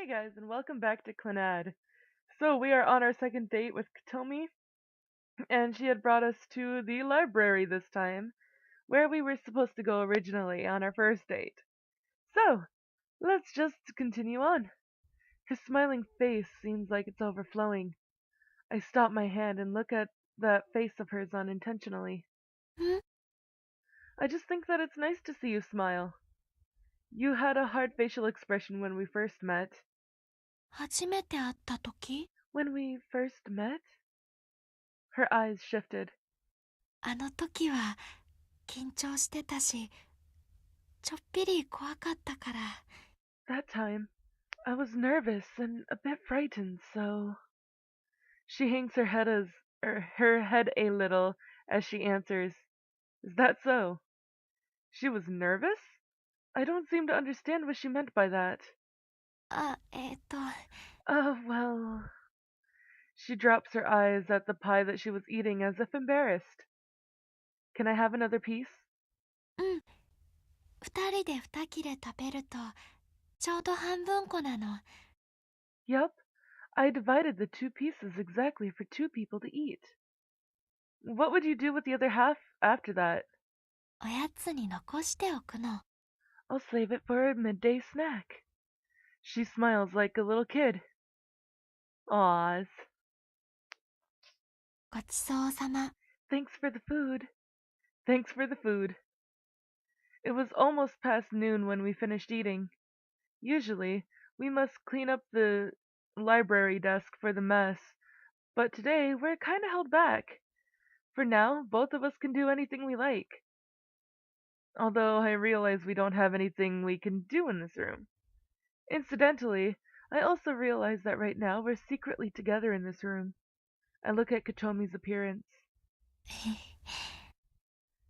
Hey guys, and welcome back to Clannad. So we are on our second date with Kotomi, and she had brought us to the library this time, where we were supposed to go originally on our first date. So, let's just continue on. Her smiling face seems like it's overflowing. I stop my hand and look at that face of hers unintentionally. I just think that it's nice to see you smile. You had a hard facial expression when we first met. 初めて会った時 When we first met? Her eyes shifted. あの時は緊張してたし、ちょっぴり怖かったから。That time, I was nervous and a bit frightened, so she hangs her head a little as she answers, "Is that so?" She was nervous? I don't seem to understand what she meant by that. あ、Well. She drops her eyes at the pie that she was eating as if embarrassed. Can I have another piece? うん。二人で二切れ食べると、ちょうど半分こなの。Yup, I divided the two pieces exactly for two people to eat. What would you do with the other half after that? おやつに残しておくの。I'll save it for a midday snack. She smiles like a little kid. Aws. ごちそうさま。Thanks for the food. Thanks for the food. It was almost past noon when we finished eating. Usually, we must clean up the library desk for the mess, but today we're kinda held back. For now, both of us can do anything we like. Although I realize we don't have anything we can do in this room. Incidentally, I also realize that right now we're secretly together in this room. I look at Kotomi's appearance.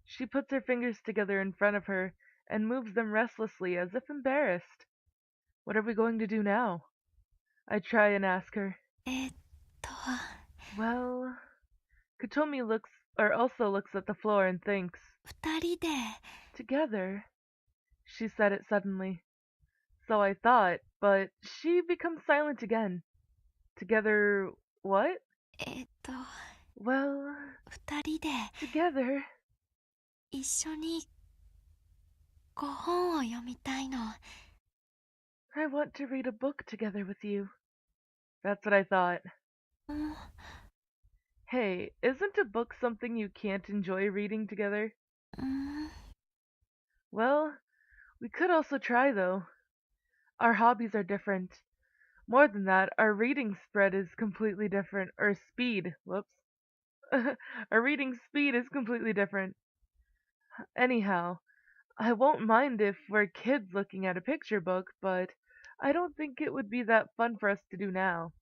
She puts her fingers together in front of her and moves them restlessly as if embarrassed. What are we going to do now? I try and ask her. えっと、Well, Kotomi also looks at the floor and thinks. 二人で。Together, she said it suddenly. So I thought, but she becomes silent again. Together, what? えっと、Well, 二人で together. 一緒にご本を読みたいの。I want to read a book together with you. That's what I thought. うん。Hey, isn't a book something you can't enjoy reading together? うん。Well, we could also try though. Our hobbies are different. More than that, our reading spread is completely different. Or speed. Whoops. Our reading speed is completely different. Anyhow, I won't mind if we're kids looking at a picture book, but I don't think it would be that fun for us to do now.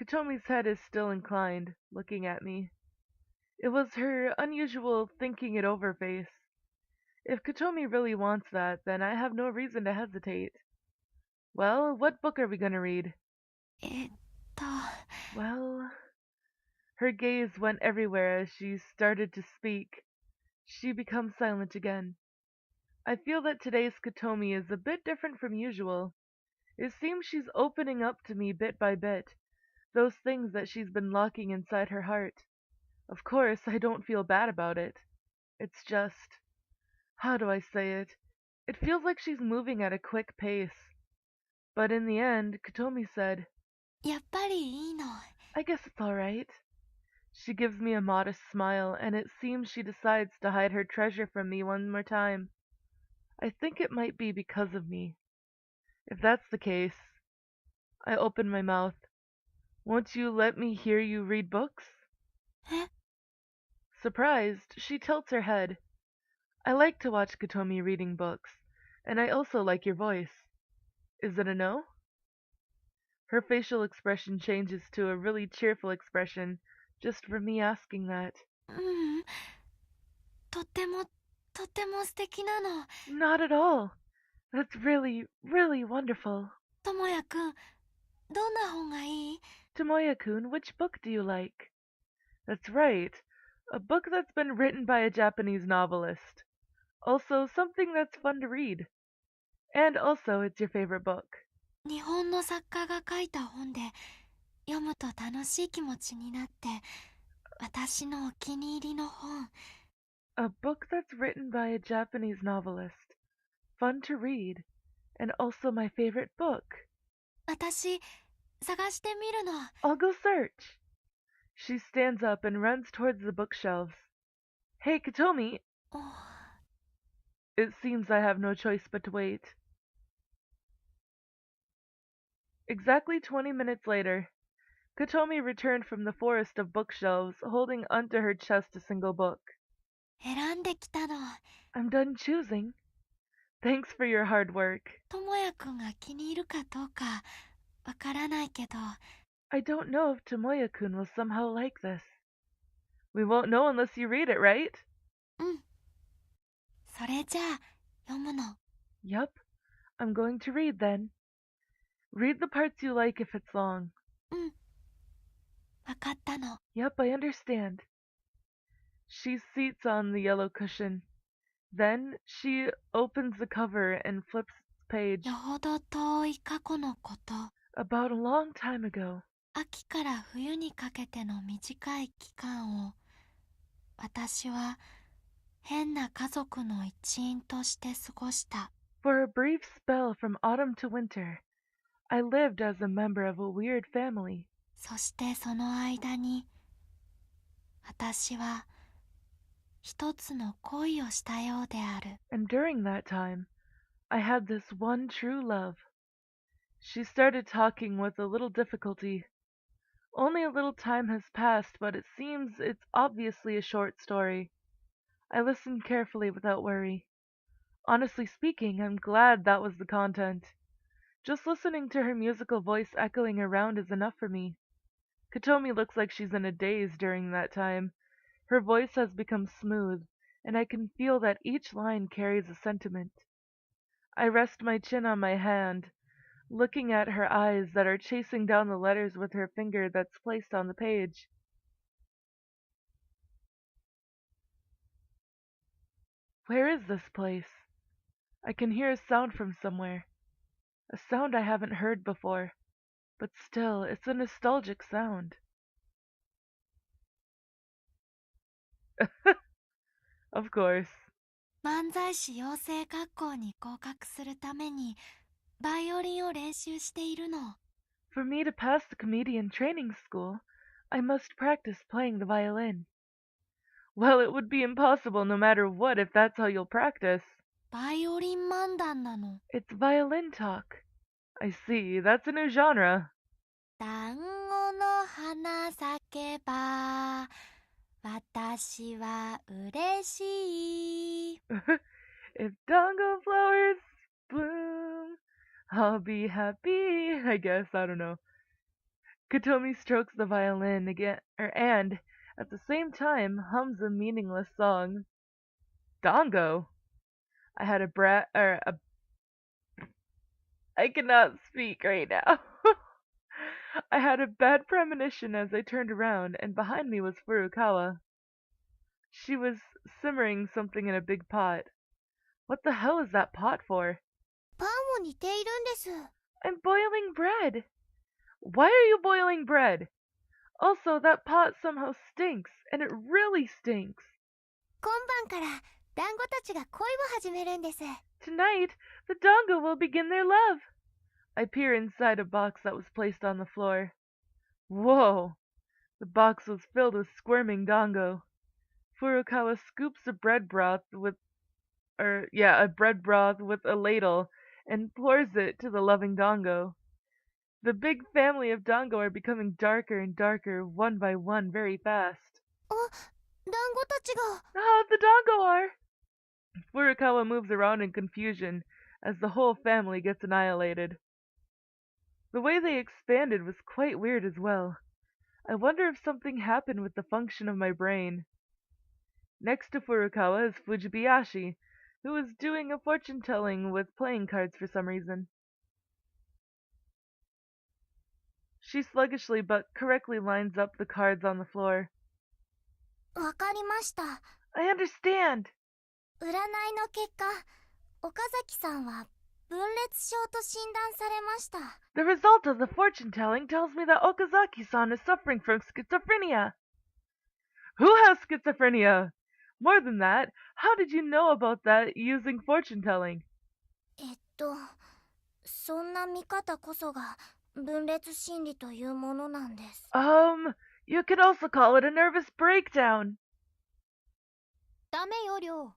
Kotomi's head is still inclined, looking at me. It was her unusual thinking it over face. If Kotomi really wants that, then I have no reason to hesitate. Well, what book are we gonna read? えっと、Well, her gaze went everywhere as she started to speak. She becomes silent again. I feel that today's Kotomi is a bit different from usual. It seems she's opening up to me bit by bit, those things that she's been locking inside her heart. Of course, I don't feel bad about it. It's just, how do I say it? It feels like she's moving at a quick pace. But in the end, Kotomi said, やっぱりいいの。I guess it's alright. She gives me a modest smile, and it seems she decides to hide her treasure from me one more time. I think it might be because of me. If that's the case, I open my mouth. Won't you let me hear you read books? え Surprised, she tilts her head. I like to watch Kotomi reading books, and I also like your voice. Is it a no? Her facial expression changes to a really cheerful expression just for me asking that. うん。とても、とても素敵なの。Not at all. That's really, really wonderful. ともやくん、どんな本がいい Tomoya-kun, which book do you like? That's right. A book that's been written by a Japanese novelist. Also, something that's fun to read. And also, it's your favorite book. 日本の作家が書いた本で読むと楽しい気持ちになって、私のお気に入りの本。A book that's written by a Japanese novelist. Fun to read. And also my favorite book. 私、探してみるの。I'll go search. She stands up and runs towards the bookshelves. Hey, Kotomi! お It seems I have no choice but to wait. Exactly 20 minutes later, Kotomi returned from the forest of bookshelves, holding onto her chest a single book. 選んできたの。I'm done choosing. Thanks for your hard work. 智也くんが気に入るかどうかわからないけど、 I don't know if Tomoya-kun will somehow like this. We won't know unless you read it, right? うん。それじゃあ読むの。 Yup. I'm going to read then. Read the parts you like if it's long. うん。わかったの。 Yup, I understand. She seats on the yellow cushion. Then she opens the cover and flips its page. よほど遠い過去のこと。 About a long time ago. 秋から冬にかけての短い期間を、私は変な家族の一員として過ごした。 For a brief spell from autumn to winter, I lived as a member of a weird family. そしてその間に、私は一つの恋をしたようである。 And during that time, I had this one true love. She started talking with a little difficulty. Only a little time has passed, but it seems it's obviously a short story. I listened carefully without worry. Honestly speaking, I'm glad that was the content. Just listening to her musical voice echoing around is enough for me. Kotomi looks like she's in a daze during that time. Her voice has become smooth, and I can feel that each line carries a sentiment. I rest my chin on my hand, looking at her eyes that are chasing down the letters with her finger that's placed on the page. Where is this place? I can hear a sound from somewhere. A sound I haven't heard before. But still, it's a nostalgic sound. Of course. 漫才師養成学校に合格するためにバイオリンを練習しているの。 For me to pass the comedian training school, I must practice playing the violin. Well, it would be impossible no matter what if that's how you'll practice. バイオリン漫談なの。 It's violin talk. I see, that's a new genre. 団子の花咲けば私は嬉しい。 If dango flowers bloom, I'll be happy, I guess, I don't know. Kotomi strokes the violin again, and, at the same time, hums a meaningless song. Dango? I had I cannot speak right now. I had a bad premonition as I turned around, and behind me was Furukawa. She was simmering something in a big pot. What the hell is that pot for? パンを煮ているんです。 I'm boiling bread. Why are you boiling bread? Also, that pot somehow stinks, and it really stinks. 今晩から団子たちが恋を始めるんです。 Tonight, the dango will begin their love. I peer inside a box that was placed on the floor. Whoa! The box was filled with squirming dango. Furukawa scoops a bread broth with a ladle and pours it to the loving dango. The big family of dango are becoming darker and darker, one by one, very fast. あ、団子たちが。 Ah, the dango are! Furukawa moves around in confusion as the whole family gets annihilated. The way they expanded was quite weird as well. I wonder if something happened with the function of my brain. Next to Furukawa is Fujibayashi, who is doing a fortune-telling with playing cards for some reason. She sluggishly but correctly lines up the cards on the floor. わかりました。 I understand! 占いの結果、岡崎さんは分裂症と診断されました。The result of the fortune telling tells me that Okazaki-san is suffering from schizophrenia. Who has schizophrenia? More than that, how did you know about that using fortune telling? そんな見方こそが分裂心理というものなんです。You could also call it a nervous breakdown. ダメよ、りょう。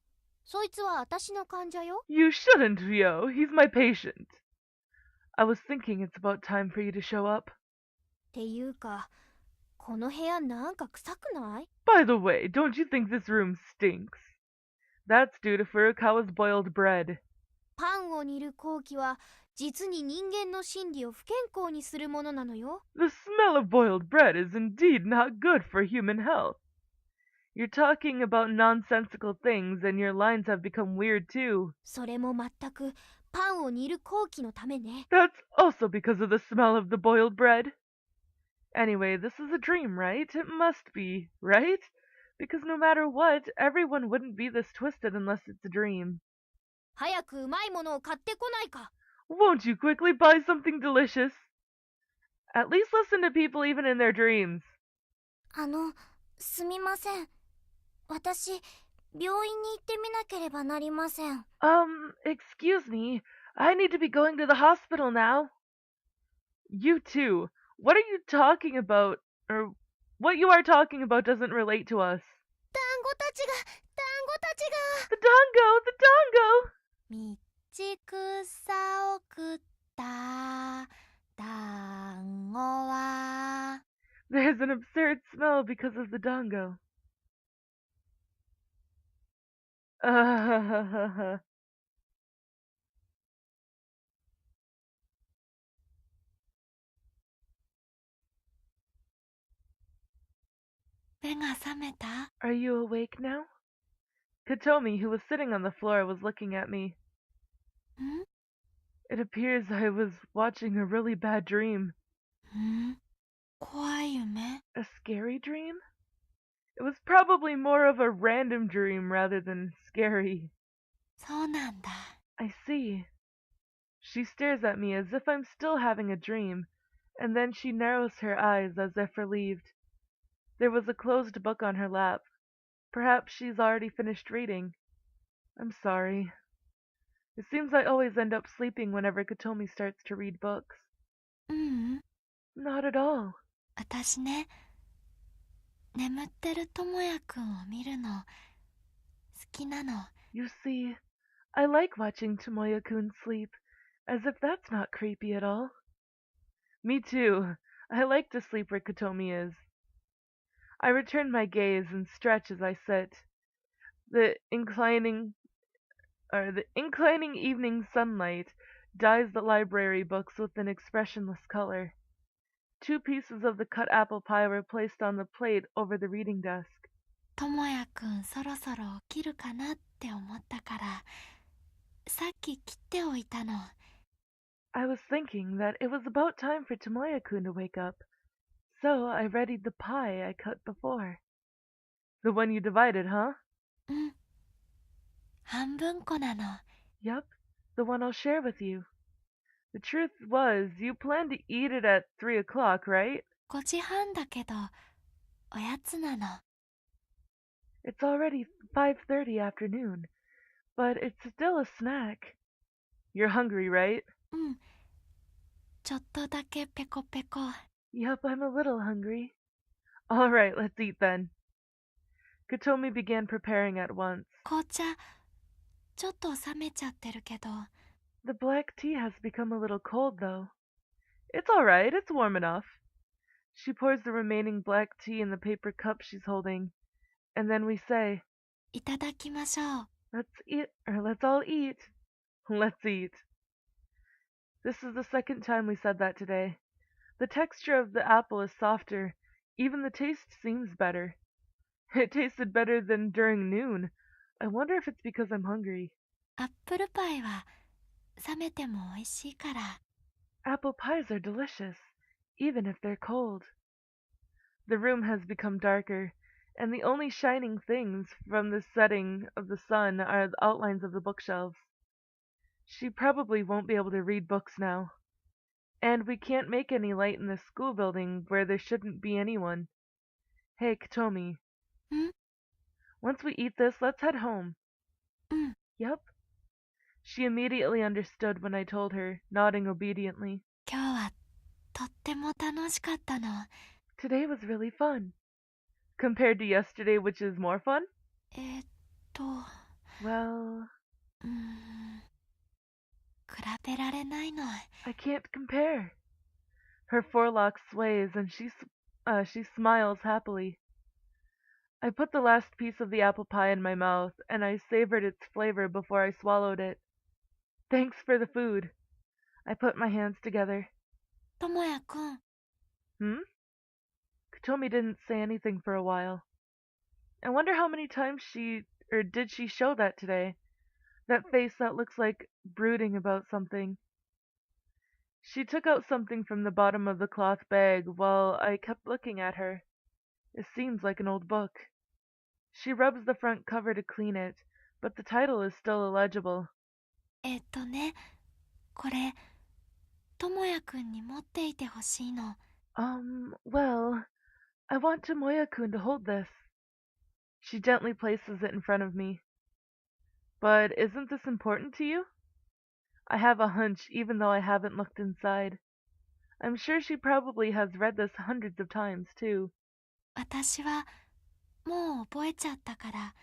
そいつは私の患者よ。You shouldn't, Ryo. He's my patient. I was thinking it's about time for you to show up. っていうか、この部屋なんか臭くない？ By the way, don't you think this room stinks? That's due to Furukawa's boiled bread. パンを煮る工器は実に人間の心理を不健康にするものなのよ。The smell of boiled bread is indeed not good for human health. You're talking about nonsensical things and your lines have become weird too. それも全くパンを煮る工器のためね。That's also because of the smell of the boiled bread. Anyway, this is a dream, right? It must be, right? Because no matter what, everyone wouldn't be this twisted unless it's a dream. 早くうまいものを買ってこないか。Won't you quickly buy something delicious? At least listen to people even in their dreams. すみません。私、病院に行ってみなければなりません。Excuse me. I need to be going to the hospital now. You too. What are you talking about? Or what you are talking about doesn't relate to us. 団子たちが The dongo! The dongo! 道草を食った団子は There's an absurd smell because of the dongo. 目が覚めた？ Are you awake now? Kotomi, who was sitting on the floor, was looking at me. ん？ It appears I was watching a really bad dream. 怖い夢？ A scary dream? It was probably more of a random dream rather than scary. そうなんだ。 I see. She stares at me as if I'm still having a dream, and then she narrows her eyes as if relieved. There was a closed book on her lap. Perhaps she's already finished reading. I'm sorry. It seems I always end up sleeping whenever Kotomi starts to read books. ううん。 Not at all. 私ね、眠ってるともやくんを見るの好きなの。 You see, I like watching Tomoya-kun sleep, as if that's not creepy at all. Me too. I like to sleep where Kotomi is. I return my gaze and stretch as I sit. The inclining evening sunlight dyes the library books with an expressionless color. 2 pieces of the cut apple pie were placed on the plate over the reading desk. ともやくんそろそろ起きるかなって思ったから、さっき切っておいたの。 I was thinking that it was about time for Tomoya-kun to wake up, so I readied the pie I cut before. The one you divided, huh? うん。半分こなの。 Yup, the one I'll share with you. The truth was, you planned to eat it at 3 o'clock, right? 5時半だけど、おやつなの。 It's already 5:30 afternoon, but it's still a snack. You're hungry, right? うん。ちょっとだけペコペコ。 Yup, I'm a little hungry. All right, let's eat then. Kotomi began preparing at once. 紅茶、ちょっと冷めちゃってるけど。 The black tea has become a little cold, though. It's all right, it's warm enough. She pours the remaining black tea in the paper cup she's holding, and then we say, いただきましょう。 let's eat, or let's all eat. Let's eat. This is the second time we said that today. The texture of the apple is softer. Even the taste seems better. It tasted better than during noon. I wonder if it's because I'm hungry. アップルパイは冷めても美味しいから。 Apple pies are delicious, even if they're cold. The room has become darker, and the only shining things from the setting of the sun are the outlines of the bookshelves. She probably won't be able to read books now. And we can't make any light in the school building where there shouldn't be anyone. Hey, Kotomi, ん once we eat this, let's head home. うん。Yep. She immediately understood when I told her, nodding obediently. 今日はとっても楽しかったの。Today was really fun. Compared to yesterday, which is more fun? えーっと、Well, 比べられないの。I can't compare. Her forelock sways and she smiles happily. I put the last piece of the apple pie in my mouth and I savored its flavor before I swallowed it. Thanks for the food. I put my hands together. ともやくん、Hmm? Kotomi didn't say anything for a while. I wonder how many times did she show that today? That face that looks like brooding about something. She took out something from the bottom of the cloth bag while I kept looking at her. It seems like an old book. She rubs the front cover to clean it, but the title is still illegible. ね、これ、ともやくんに持っていてほしいの。Well, I want Tomoya-kun to hold this. She gently places it in front of me. But isn't this important to you? I have a hunch, even though I haven't looked inside. I'm sure she probably has read this hundreds of times, too. 私はもう覚えちゃったから、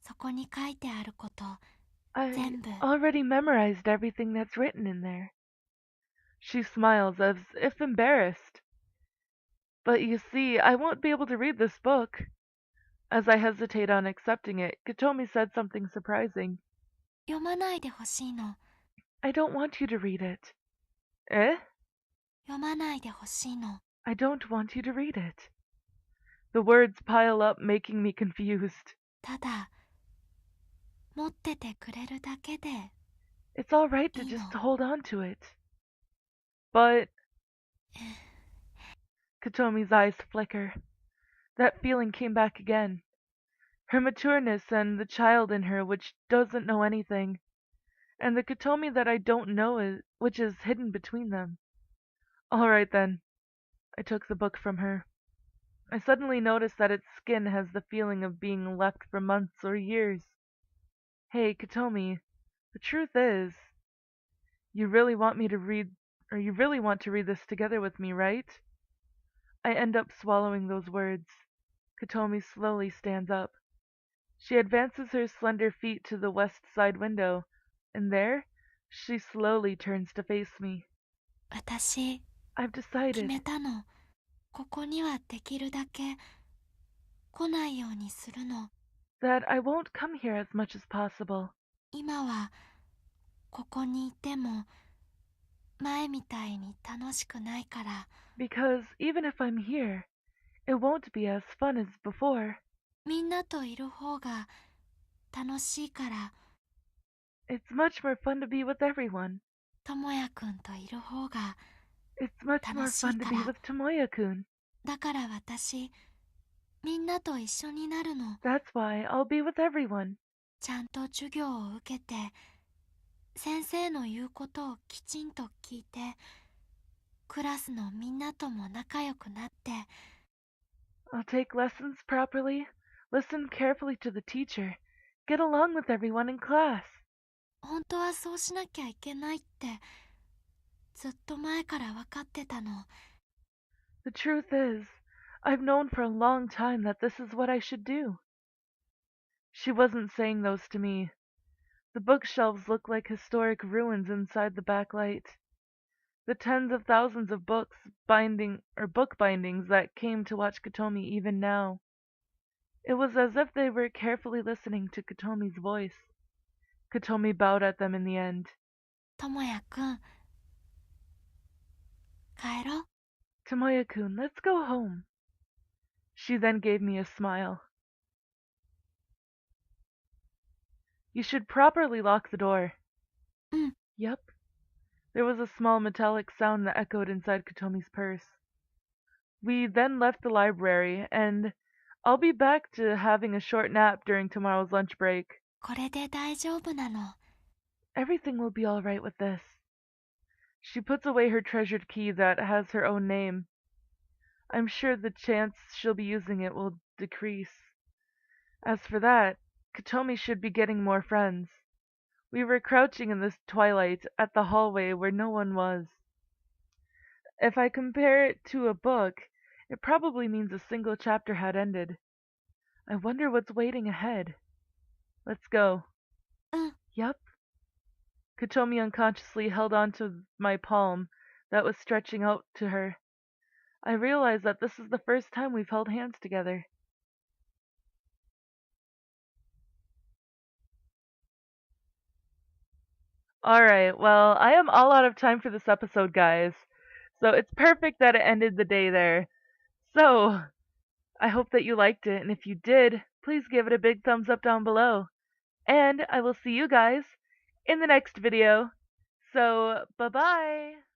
そこに書いてあること、I 全部。already memorized everything that's written in there. She smiles as if embarrassed. But you see, I won't be able to read this book. As I hesitate on accepting it, Kotomi said something surprising. 読まないでほしいの。I don't want you to read it. Eh? 読まないでほしいの。I don't want you to read it. The words pile up, making me confused. ただ、持っててくれるだけで。It's all right to just hold on to it. But Kotomi's eyes flicker. That feeling came back again. Her matureness and the child in her which doesn't know anything. And the Kotomi that I don't know which is hidden between them. All right then. I took the book from her. I suddenly noticed that its skin has the feeling of being left for months or years. Hey, Kotomi, the truth is, you really want to read this together with me, right? I end up swallowing those words. Kotomi slowly stands up. She advances her slender feet to the west side window, and there, she slowly turns to face me. 私、I've 決 decided めたの。ここにはできるだけ来ないようにするの。that I won't come here as much as possible. 今はここにいても前みたいに楽しくないから。Because even if I'm here, it won't be as fun as before. みんなといる方が楽しいから。It's much more fun to be with everyone. ともやくんといる方が。 It's much more fun to be with Tomoya-kun. だから私、みんなと一緒になるの。 That's why I'll be with everyone. ちゃんと授業を受けて、先生の言うことをきちんと聞いて、クラスのみんなとも仲良くなって。 I'll take lessons properly, listen carefully to the teacher, get along with everyone in class. 本当はそうしなきゃいけないってずっと前から分かってたの。 The truth is, I've known for a long time that this is what I should do. She wasn't saying those to me. The bookshelves look like historic ruins inside the backlight. The tens of thousands of book bindings that came to watch Kotomi even now. It was as if they were carefully listening to Kotomi's voice. Kotomi bowed at them in the end. ともやくん、帰ろう。 Tomoya-kun, let's go home. She then gave me a smile. You should properly lock the door. うん。 Yep. There was a small metallic sound that echoed inside Kotomi's purse. We then left the library, and I'll be back to having a short nap during tomorrow's lunch break. これで大丈夫なの。Everything will be all right with this. She puts away her treasured key that has her own name. I'm sure the chance she'll be using it will decrease. As for that, Kotomi should be getting more friends. We were crouching in this twilight at the hallway where no one was. If I compare it to a book, it probably means a single chapter had ended. I wonder what's waiting ahead. Let's go. うん。Yup. Kotomi unconsciously held onto my palm that was stretching out to her. I realized that this is the first time we've held hands together. Alright, well, I am all out of time for this episode, guys. So it's perfect that it ended the day there. So, I hope that you liked it, and if you did, please give it a big thumbs up down below. And I will see you guys in the next video. So, bye bye!